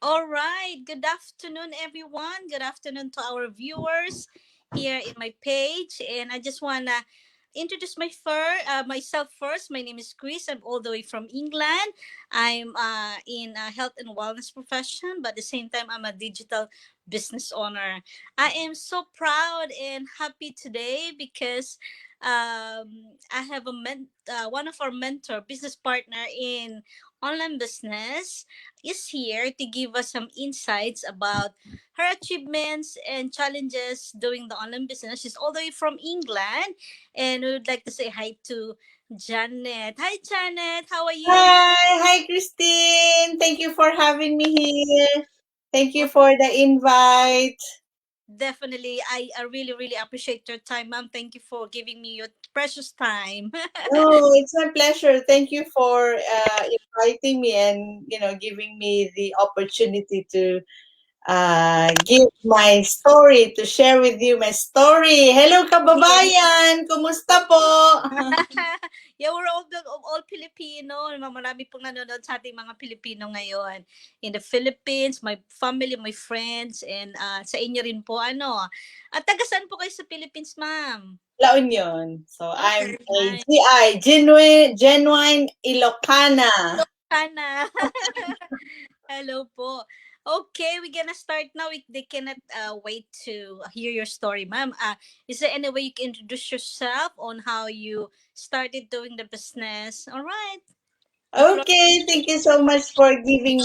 All right. Good afternoon, everyone. Good afternoon to our viewers here in my page. And I just want to introduce myself first. My name is Cris. I'm all the way from England. I'm in a health and wellness profession, but at the same time, I'm a digital business owner. I am so proud and happy today because I have one of our mentor, business partner in online business is here to give us some insights about her achievements and challenges doing the online business. She's all the way from England, and we would like to say hi to Janet. Hi, Janet. How are you? Hi, Christine. Thank you for having me here. Thank you for the invite. Definitely, I really, really appreciate your time, ma'am. Thank you for giving me your precious time. Oh, it's my pleasure. Thank you for inviting me and giving me the opportunity to give my story, to share with you my story. Hello, Yes. kababayan. Kumusta po? Yeah, we're all Filipino. Marami pong nanonood sa ating mga Pilipino ngayon. In the Philippines, my family, my friends, and sa inyo rin po, ano. At taga saan po kayo sa Philippines, ma'am? La Union. So Oh, I'm very a nice. GI, genuine Ilocana. Sana. Hello po. Okay, we're gonna start now. They cannot wait to hear your story, ma'am. Is there any way you can introduce yourself on how you started doing the business? All right, the floor. Okay, thank you so much for giving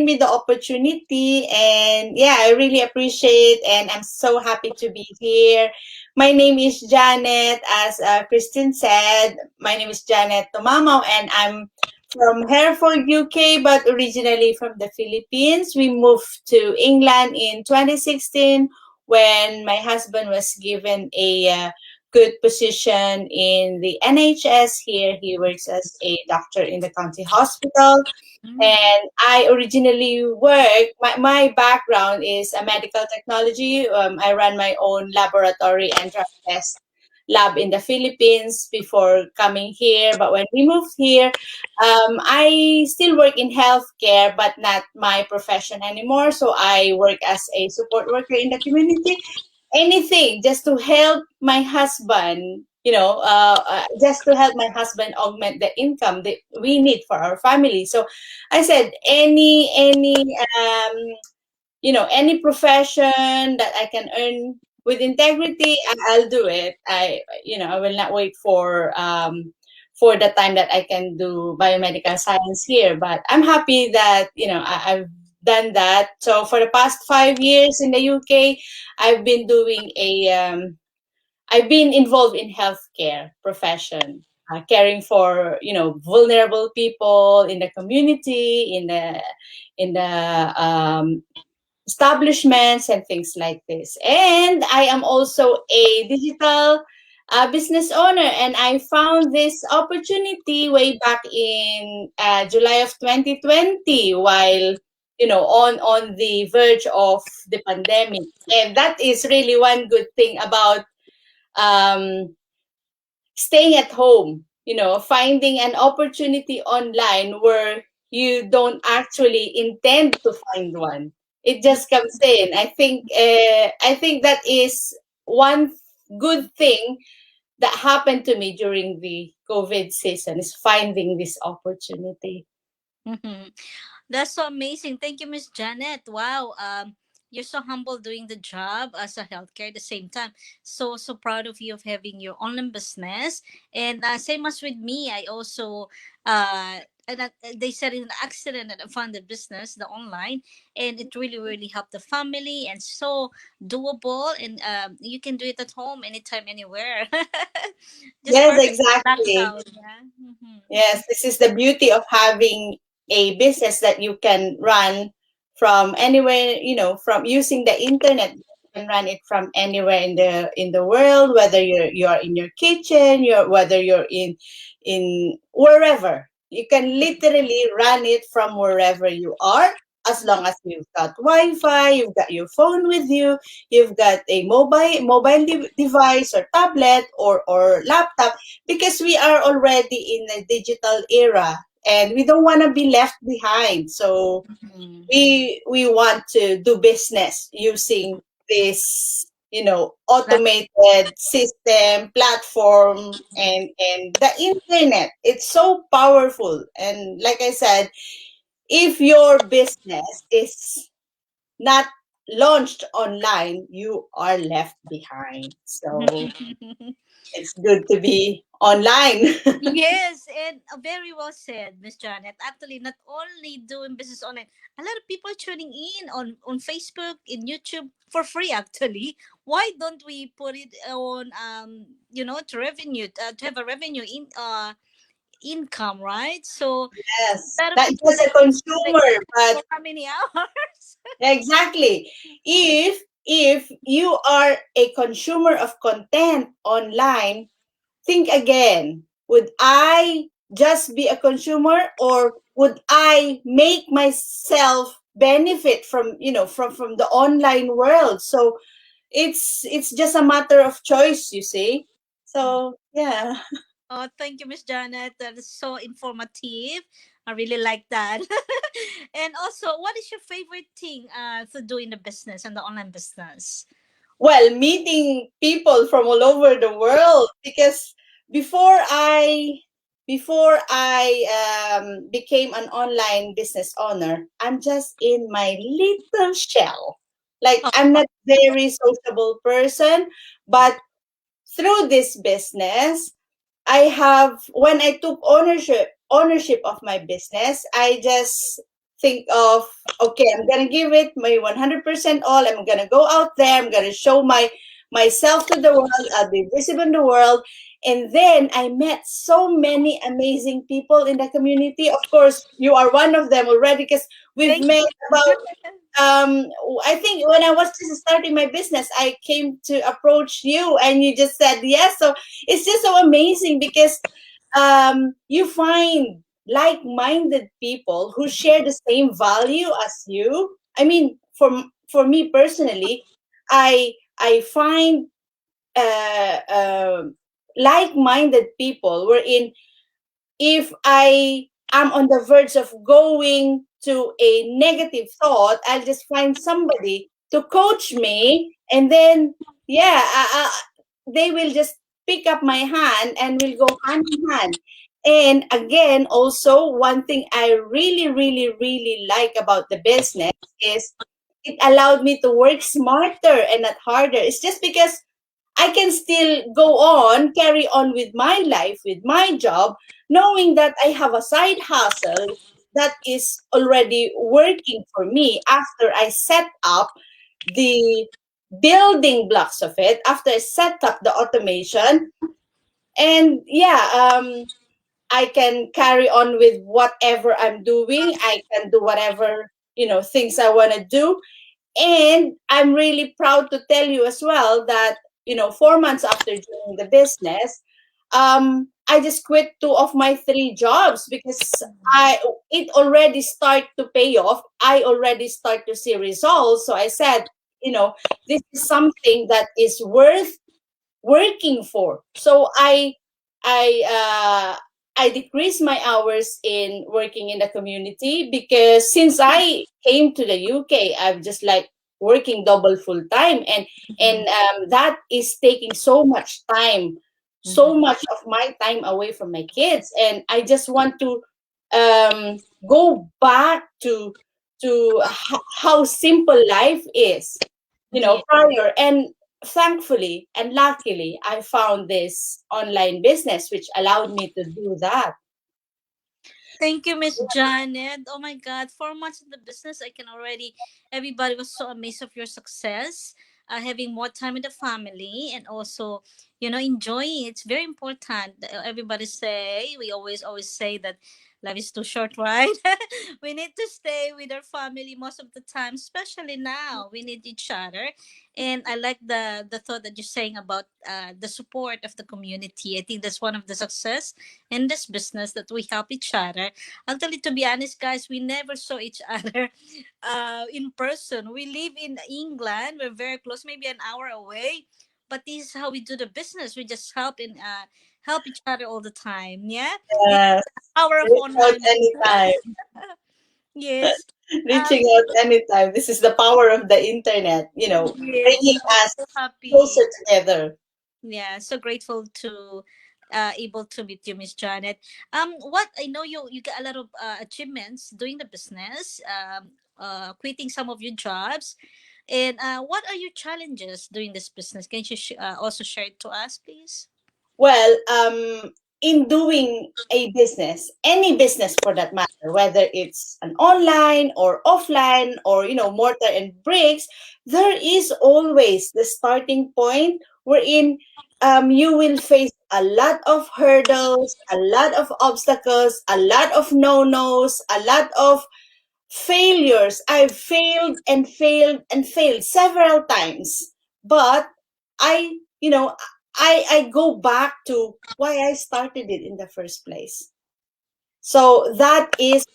me the opportunity, and yeah, I really appreciate and I'm so happy to be here. My name is Janet, as Kristen said. My name is Jannette Tomamao, and I'm from Hereford, UK, but originally from the Philippines. We moved to England in 2016 when my husband was given a good position in the NHS here. He works as a doctor in the county hospital. Mm. And I originally my background is a medical technology. I ran my own laboratory and drug test lab in the Philippines before coming here. But when we moved here, I still work in healthcare, but not my profession anymore. So I work as a support worker in the community, anything just to help my husband, just to help my husband augment the income that we need for our family. So I said, any profession that I can earn with integrity, I'll do it. I will not wait for the time that I can do biomedical science here. But I'm happy that I've done that. So for the past 5 years in the UK, I've been doing I've been involved in healthcare profession, caring for vulnerable people in the community, in the establishments and things like this. And I am also a digital business owner, and I found this opportunity way back in July of 2020, while on the verge of the pandemic. And that is really one good thing about um, staying at home, finding an opportunity online where you don't actually intend to find one. It just comes in. I think that is one good thing that happened to me during the COVID season, is finding this opportunity. Mhm. That's so amazing. Thank you, Miss Janet. Wow. You're so humble doing the job as a healthcare at the same time. So proud of you of having your online business. And same as with me, I also they said in an accident that I found the business, the online, and it really really helped the family and so doable. And you can do it at home anytime, anywhere. Just Yes, perfect exactly. lockdown. Yeah. Mm-hmm. Yes, this is the beauty of having a business that you can run from anywhere, from using the internet. You can run it from anywhere in the world, whether you're in your kitchen, whether you're in wherever. You can literally run it from wherever you are, as long as you've got Wi-Fi, you've got your phone with you, you've got a mobile device or tablet or laptop, because we are already in a digital era. and we don't want to be left behind. So Mhm. we want to do business using this, That, automated system platform, and the internet. It's so powerful, and like I said, if your business is not launched online, you are left behind. So it's good to be online. yes, and very well said, Miss Janet. Actually, not only doing business online, a lot of people tuning in on Facebook, in YouTube for free. Actually, why don't we put it on to revenue, to have a revenue income, right? So Yes, a lot of not people just a like consumer, but for how many hours? exactly. If you are a consumer of content online, think again. Would I just be a consumer, or would I make myself benefit from, from the online world? So it's just a matter of choice, you see. So yeah. Oh, thank you, Miss Janet. That is so informative. I really like that. And also, what is your favorite thing to do in the business and the online business? Well, meeting people from all over the world, because before I before I became an online business owner, I'm just in my little shell. Like, Oh, I'm not very sociable person, but through this business, I have when I took ownership of my business, I just think of, okay, I'm gonna give it my 100% all. I'm gonna go out there. I'm gonna show myself to the world. I'll be visible in the world. And then I met so many amazing people in the community. Of course, you are one of them already, because we've thank met you. about um I think when I was just starting my business, I came to approach you and you just said yes. So it's just so amazing, because you find like-minded people who share the same value as you. I mean, for me personally, I find uh, uh, like-minded people wherein, if I am on the verge of going to a negative thought, I'll just find somebody to coach me, and then yeah, they will just pick up my hand and we'll go hand in hand. And again, also one thing I really, really, really like about the business is it allowed me to work smarter and not harder. It's just because I can still go on, carry on with my life, with my job, knowing that I have a side hustle that is already working for me after I set up the building blocks of it, after I set up the automation. And yeah, I can carry on with whatever I'm doing. I can do whatever, things I want to do. And I'm really proud to tell you as well that, 4 months after joining the business, I just quit two of my three jobs, because I it already start to pay off. I already start to see results. So I said, this is something that is worth working for. So I decreased my hours in working in the community, because since I came to the UK, I'm just like working double full time, and Mhm, that is taking so much time, so mhm. much of my time away from my kids, and I just want to go back to how simple life is, Yeah. prior. And thankfully and luckily, I found this online business which allowed me to do that. Thank you, Miss Janet. Oh my God, 4 months in the business, I can already. Everybody was so amazed of your success, having more time with the family, and also, enjoying. It's very important. Everybody say we always say that life is too short, right? We need to stay with our family most of the time, especially now. We need each other, and I like the thought that you're saying about the support of the community. I think that's one of the success in this business, that we help each other. Actually, to be honest, guys, we never saw each other in person. We live in England. We're very close, maybe an hour away. But this is how we do the business. We just help in help each other all the time. Yeah, this Yes. power of Reach out online anytime. business. Yes. Reaching Um, out anytime. This is the power of the internet, yes. bringing So, us so closer happy. together. Yeah, so grateful to able to meet you, Miss Janet. What I know, you got a lot of achievements doing the business, quitting some of your jobs, and what are your challenges doing this business? Can you also share it to us, please? Well, in doing a business, any business for that matter, whether it's an online or offline or mortar and bricks, there is always the starting point wherein you will face a lot of hurdles, a lot of obstacles, a lot of no-nos, a lot of failures. I've failed and failed and failed several times, but I go back to why I started it in the first place. So that is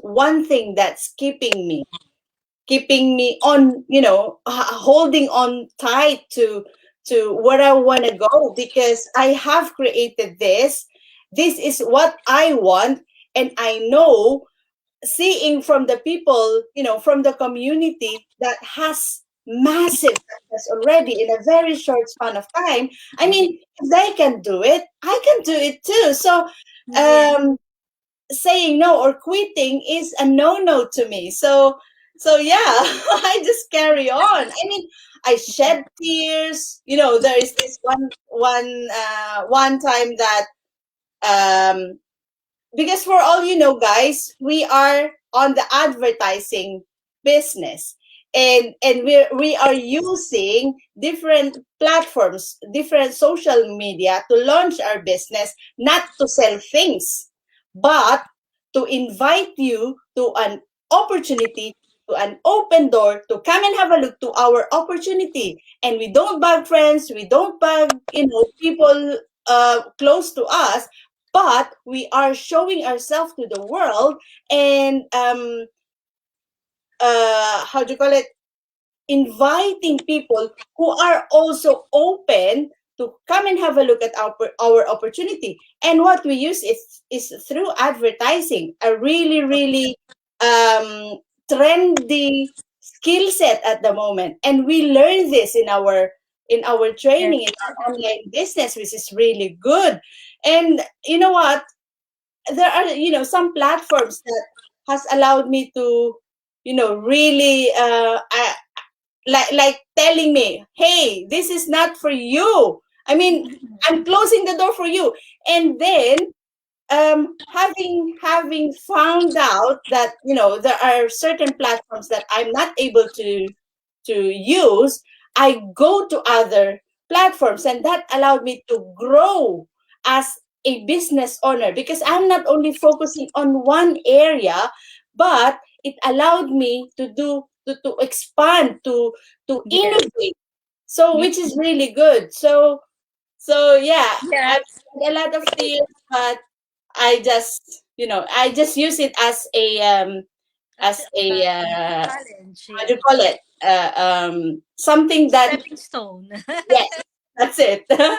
one thing that's keeping me on, holding on tight to where I want to go, because I have created this. This is what I want, and I know, seeing from the people, from the community that has massive success already in a very short span of time. I Yeah, mean, if they can do it, I can do it too. So, yeah, um, saying no or quitting is a no to me. So yeah, I just carry on. I mean, I shed tears. There is this one time that, um because for all you know, guys, we are on the advertising business, and we are using different platforms, different social media to launch our business, not to sell things, but to invite you to an opportunity, to an open door, to come and have a look to our opportunity. And we don't bug friends, we don't bug people close to us, but we are showing ourselves to the world, and how do you call it, inviting people who are also open to come and have a look at our opportunity. And what we use is through advertising, a really really trendy skill set at the moment, and we learn this in our yeah, training in our online business, which is really good. And you know what, there are some platforms that has allowed me to really like telling me, hey, this is not for you. I mean, I'm closing the door for you. And then, having found out that there are certain platforms that I'm not able to use, I go to other platforms, and that allowed me to grow as a business owner, because I'm not only focusing on one area, but it allowed me to expand, to yeah, innovate. So, yeah. which is really good. So yeah, Yeah. I've had a lot of tears, but I just use it as a Challenge. how Yeah, do you call it, something that, stepping stone. yes, that's it. Yeah.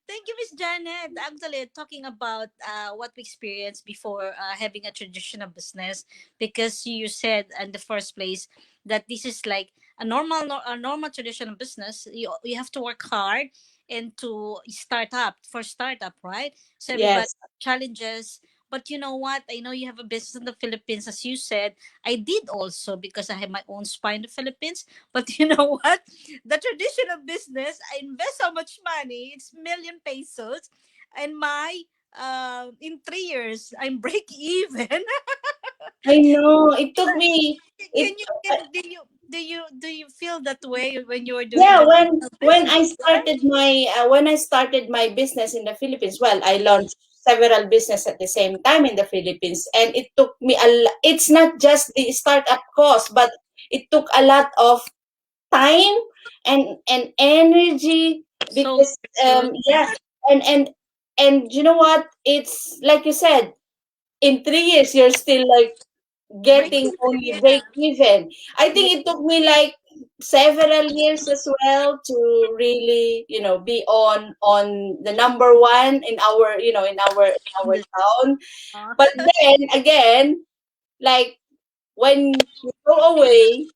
Thank you, Miss Janet. Actually, talking about what we experienced before having a traditional business, because you said in the first place that this is like a normal traditional business. You have to work hard and to startup, right? So everybody Yes, challenges. But you know what? I know you have a business in the Philippines, as you said. I did also because I have my own spa in the Philippines. But you know what? The traditional business, I invest so much money, it's million pesos, and my in 3 years I'm break even. I know. It took me. It Can you do you feel that way when you were doing Yeah, the when business? I started my business in the Philippines. Well, I launched several business at the same time in the Philippines, and it took me it's not just the startup cost, but it took a lot of time and energy, So because good. yeah, and you know what, it's like you said, in 3 years you're still like Break getting even, only yeah. break even. I Yeah. think it took me like several years as well to really, be on the number one in our, in our The- town. uh, But then again, like when you go away,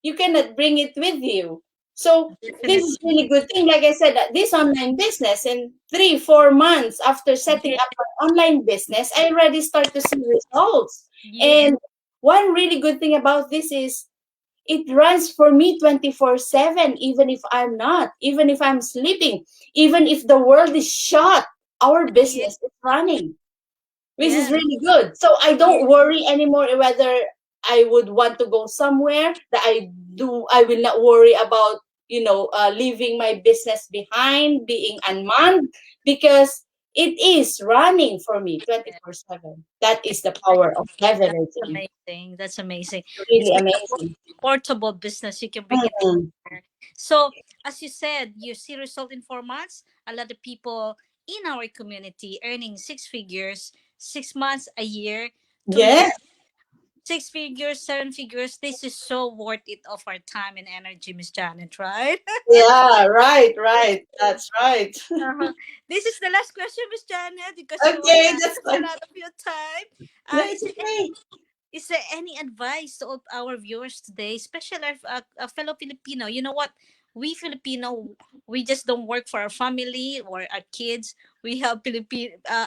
you cannot bring it with you. So this is Definitely. really good thing. Like I said, that this online business in 3, 4 months after setting Yeah. up an online business, I already start to see results. Yeah. And one really good thing about this is it runs for me 24/7, even if I'm not, even if I'm sleeping, even if the world is shut, our Yeah. business is running, which is Yeah. really good. So I Yeah. don't worry anymore whether I would want to go somewhere that I will not worry about, leaving my business behind, being unmanned, because it is running for me Yeah. 24/7. That is the I power of That's leveraging. amazing. That's amazing. It's Really like a amazing. portable business. You can bring it Mhm. anywhere. So, as you said, you see result in 4 months. A lot of people in our community earning six figures, 6 months, a year, 2 years, Yeah, six figures, seven figures. This is so worth it of our time and energy, Miss Janet, right? yeah, right, right. That's right. Uh-huh. This is the last question, Miss Janet, because you Okay, wanna that's use a fine. lot of your time. No, Is it's there okay. Is there any advice to all our viewers today, especially our fellow Filipino? You know what? We Filipino, we just don't work for our family or our kids. We have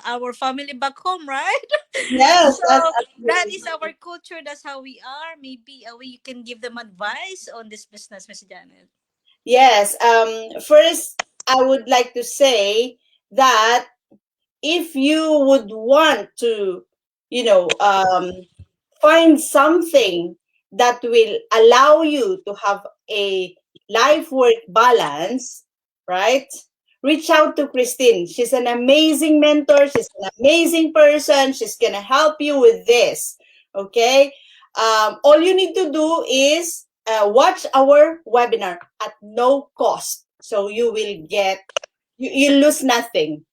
our family back home, right? Yes, So that's that absolutely. is our culture. That's how we are. Maybe we you can give them advice on this business, Miss Janet. Yes. First, I would like to say that if you would want to, you know, um, find something that will allow you to have a life work balance, right? Reach out to Christine. She's an amazing mentor. She's an amazing person. She's going to help you with this. Okay. All you need to do is watch our webinar at no cost. So you lose nothing.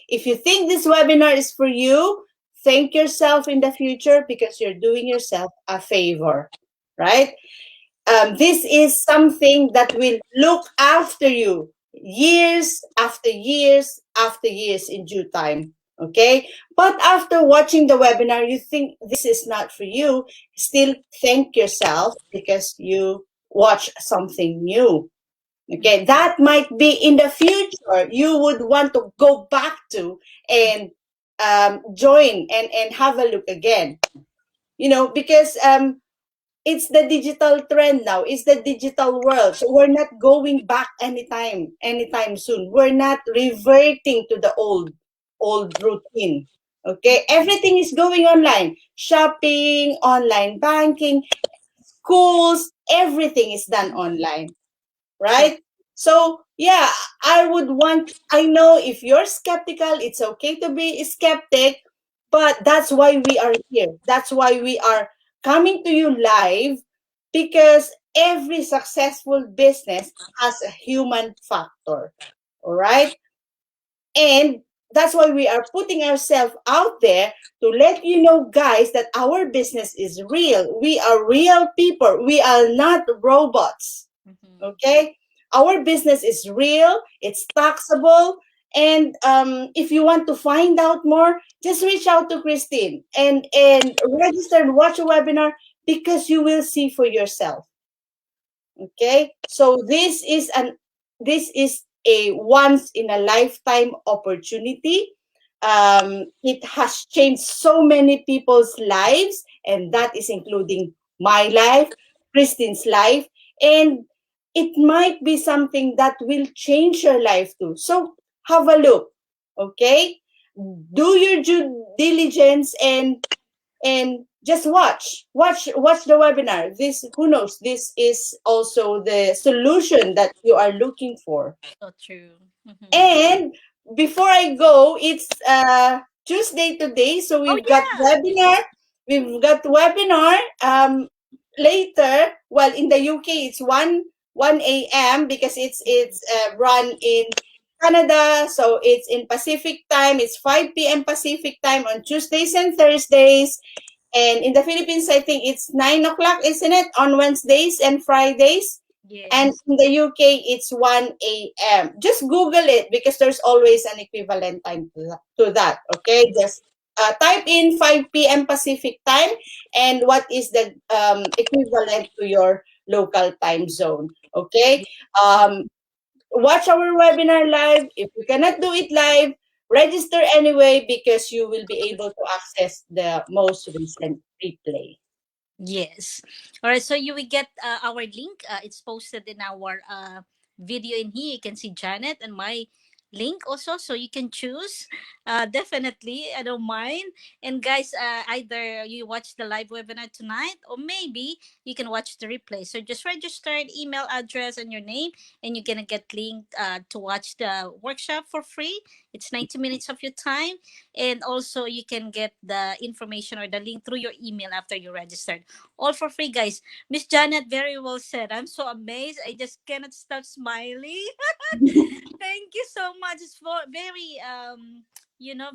If you think this webinar is for you, thank yourself in the future because you're doing yourself a favor, right? This is something that will look after you years after years after years in due time. Okay. But after watching the webinar, you think this is not for you, still thank yourself because you watch something new. Okay, that might be in the future you would want to go back to and join and have a look again. Because it's the digital trend now. It's the digital world. So we're not going back anytime soon. We're not reverting to the old routine. Okay, everything is going online. Shopping, online banking, schools, everything is done online, True. right? So, yeah, I know if you're skeptical, it's okay to be skeptic, but that's why we are here. That's why we are coming to you live because every successful business has a human factor, all right? And that's why we are putting ourselves out there to let you know, guys, that our business is real. We are real people. We are not robots. Mm-hmm. Okay, our business is real, it's taxable, and if you want to find out more, just reach out to Christine and register and watch a webinar because you will see for yourself. Okay, so this is a once in a lifetime opportunity. It has changed so many people's lives, and that is including my life, Christine's life, and it might be something that will change your life too. So have a look. Okay, do your due diligence and just watch the webinar. This, who knows, this is also the solution that you are looking for. So true. Mm-hmm. And before I go, it's Tuesday today, so Oh yeah. we've got webinar later. Well, in the UK it's 1 a.m. because it's run in Canada, so it's in Pacific time. It's 5 p.m. Pacific time on Tuesdays and Thursdays. And in the Philippines, I think it's 9 o'clock, isn't it? On Wednesdays and Fridays. And Yes. in the UK, it's 1 a.m. Just Google it because there's always an equivalent time to that. Okay, just type in 5 p.m. Pacific time and what is the equivalent to your local time zone. Okay, um, watch our webinar live. If you cannot do it live, register anyway because you will be able to access the most recent replay. Yes. All right. So you will get our link. It's posted in our video in here. You can see Janet and my link also, so you can choose. Definitely, I don't mind. And guys, either you watch the live webinar tonight, or maybe you can watch the replay. So just register an email address and your name, and you're gonna get linked to watch the workshop for free. It's 90 minutes of your time, and also you can get the information or the link through your email after you registered, all for free, guys. Miss Janet, very well said. I'm so amazed. I just cannot stop smiling. Thank you so much. It's for very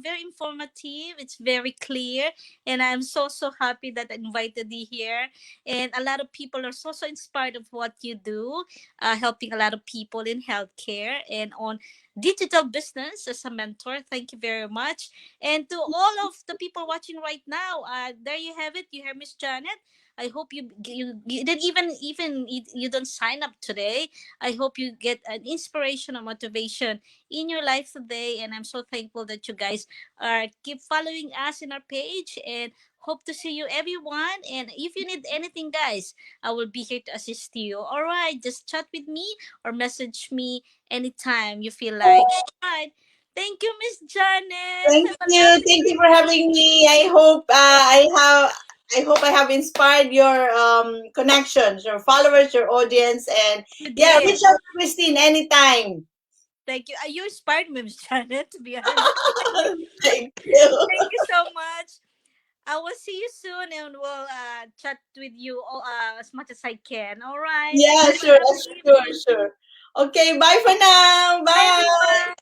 very informative. It's very clear, and I'm so happy that I invited you here. And a lot of people are so inspired of what you do, helping a lot of people in healthcare and on digital business as a mentor. Thank you very much. And to all of the people watching right now, there you have it. You hear Miss Janet. I hope you didn't even you don't sign up today. I hope you get an inspiration or motivation in your life today. And I'm so thankful that you guys are keep following us in our page, and hope to see you everyone. And if you need anything, guys, I will be here to assist you. All right, just chat with me or message me anytime you feel like. All right. Thank you, Miss Janet. Thank Have a you. lovely Thank you for having me. I hope I have inspired your connections, your followers, your audience, and you yeah, did. reach out to Christine anytime. Thank you. You inspired me, Miss Janet, to be honest. Thank you. Thank you so much. I will see you soon, and we'll chat with you all, as much as I can. All right. Yeah, Have a sure, lovely sure, evening. sure. Okay, bye for now. Bye, Bye. everyone.